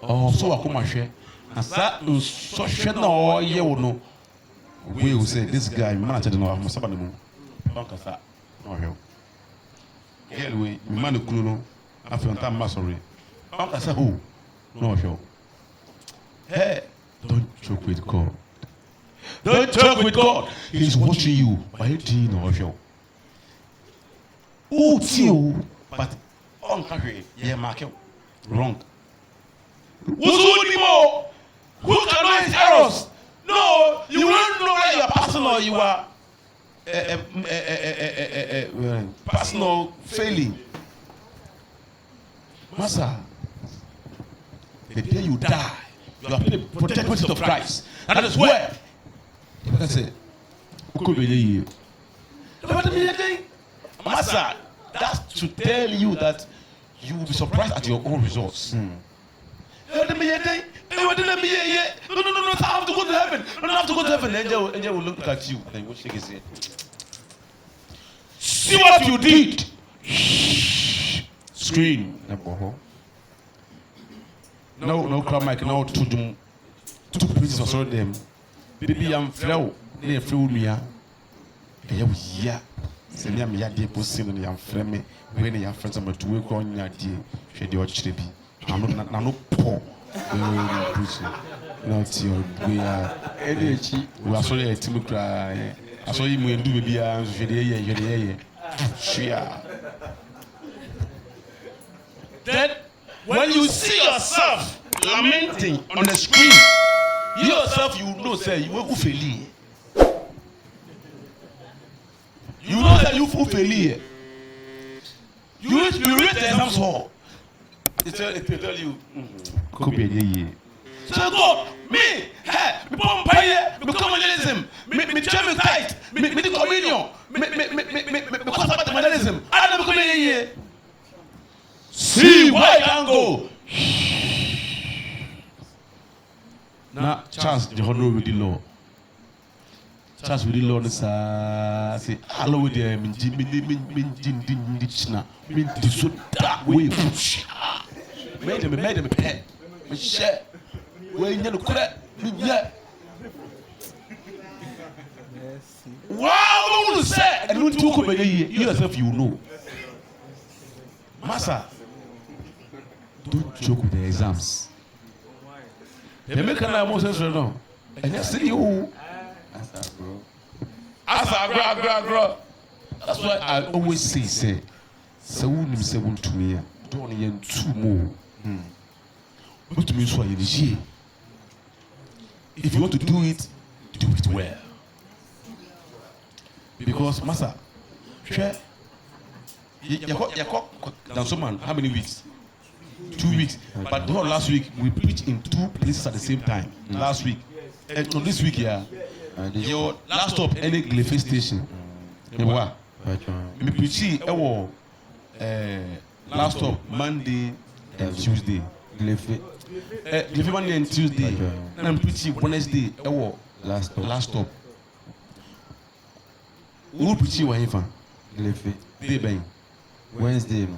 Oh, so Akumashe. And that so shit no ye will know. We will say this guy managed no have somebody no. Bankasa no help. Anyway, man kuno after time masori. Bankasa who no help. Hey, don't joke with God. Don't joke with God. He's watching you. By it no help. Oh, you but on country, yeah, market wrong. Who's more? Who can know his errors? No, you won't know where you are personal. You are personal failing. Master, the day you die, you are the protected of Christ. And that is where. That's it. Master, that's to tell you that you will be surprised at your own results. No, I have to go to heaven. No, I have to go to heaven. Angel will look at you and will shake his head. See what you did. Screen. No, crowd mic. No, two pieces of sorrow them. Baby, I'm flow. They flew me. Yeah. Send me a dear pussy and young friend. When your friends are to work on your dear, she do what I'm not poor. Not your we are sorry a team cry. I saw him when do be a then when you see yourself lamenting on the screen, you yourself you know say you will fail. You know that you will fail. You read the exams hall. They tell you could be a year. So God, me, hey, me bomb pay, me communism, me German tight, me the communion, me because about the see where I can go. Now, Charles, the honor with the law. Charles with the law, say, hello with the so that way. Made him a pen. Share. Where you know, correct? Yeah. Wow, you say, and you took over yourself, you know. Master, don't joke with the exams. They make an emotion, no. And I see you. As I grow. That's why I always say, Sawunim seven to me, don't even 2 more. But to me, so I if you want to do it well. Because, Master, share. Man, how many weeks? 2 weeks. But the whole last week, we preached in 2 places at the same time. Last week. And this week, yeah. Your last stop, any Glefe station. What? We preach last stop, Monday and Tuesday. Glefe Monday and Tuesday. And I'm preaching Wednesday, last stop. Who preach you, Ivan? Glefe. Day Wednesday.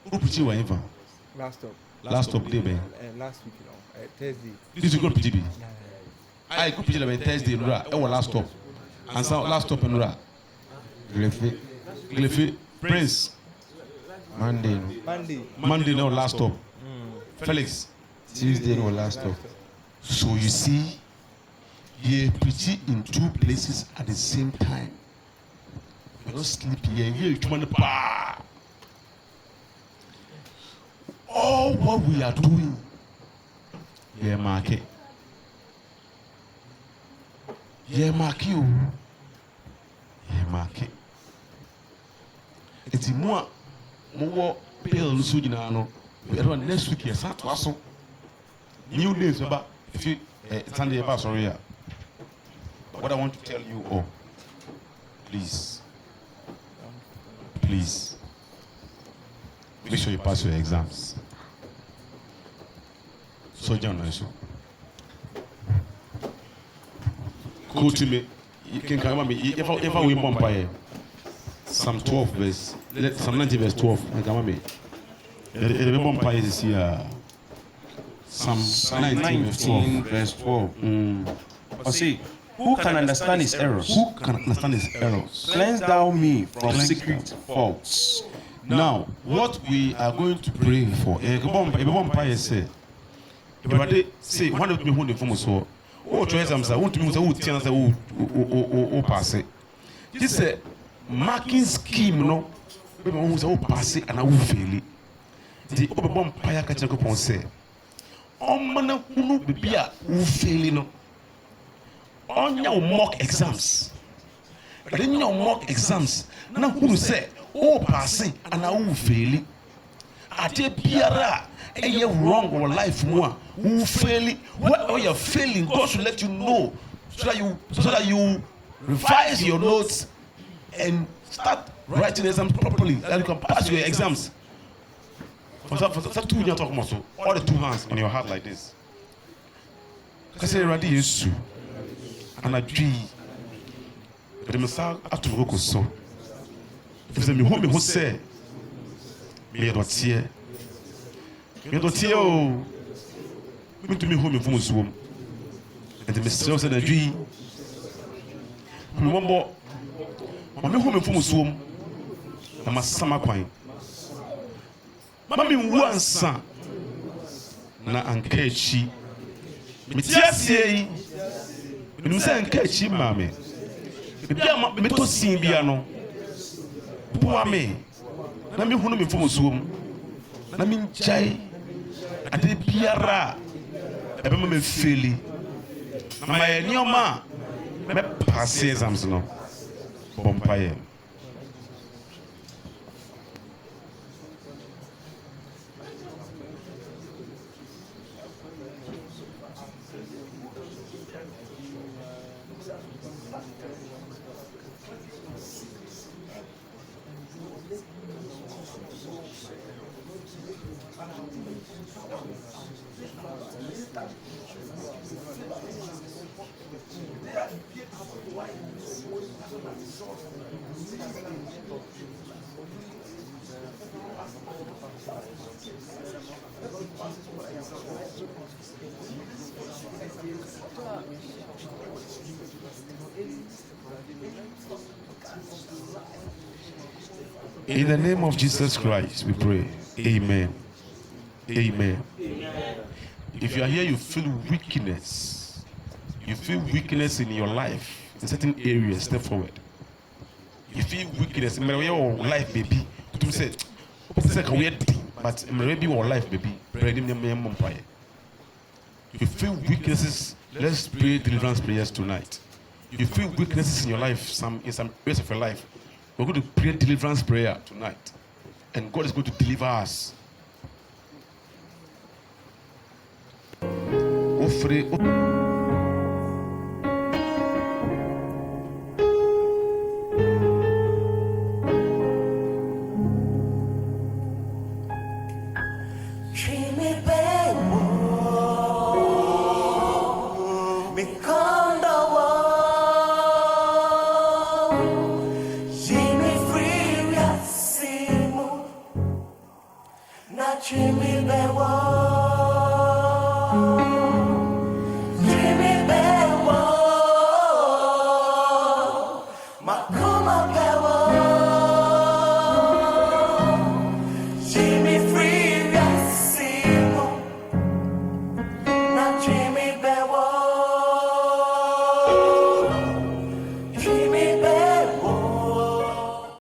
Who preach you, Ivan? Last stop, day bang. Last week, Thursday. This is good PGB. I could preach about Thursday, last stop. And so last stop and Ra. Glefe. Prince. Monday, no last stop. Felix. Tuesday, no last stop. So you see, you're preaching in 2 places at the same time. You're not sleeping here. You're trying to all what we are doing, yeah, market. Yeah, market. It's more bill so you know. Next week, yes, that was so. New days about if you Sunday about sorry. What I want to tell you all, please, make sure you pass your exams. So, John, go to me. You can come on me. If I win Bombay, Psalm 12 verse, Psalm 90 verse 12. I come on me. The Bombay is here. Psalm 19 verse 12. I see. Who can understand his errors? Who can understand his errors? Cleanse thou me from secret faults. Now, what we are going to pray for, Bombay said, everybody say, one of me who the former saw. Oh, try some say, want to me who tell us who pass it. This is a marking scheme, no? People who say, pass it and I will fail it. The Obama Paya Kachako say, oh, man, who be a who fail, no? On your mock exams. But in your mock exams, now who say, oh, pass it and I will fail it. I tell Pierre, and you're wrong or life more. Who failing? What you're failing, God should let you know so that you revise your notes and start writing exams properly, that you can pass your exams. For 2 years, talking about so all the 2 hands on your heart like this. Because you're ready, yes, and I dream. But the Messiah have to go so. If they me home, who say, me not here. Me not here. Oh, me to me home from Zoom. And the Messiah said, I dream. Me one more. Me home from Zoom. I'm a summer coin. Mami one son. Na ankechi. Me tia sei. Me say ankechi mami. Me to sin bia no. Boa me. Na me hunu me from Zoom. Na me chai. Ade biara. Ebe me feli. Na my nioma. Me pass exams no. Bompaye. In the name of Jesus Christ, we pray. Amen. Amen. If you are here, you feel weakness. You feel weakness in your life, in certain areas, step forward. You feel weakness in your life, baby. You say, but maybe your life, baby. You feel weaknesses. Let's pray deliverance prayers tonight. You feel weaknesses in your life, in some areas of your life. We're going to pray deliverance prayer tonight, and God is going to deliver us. Ofre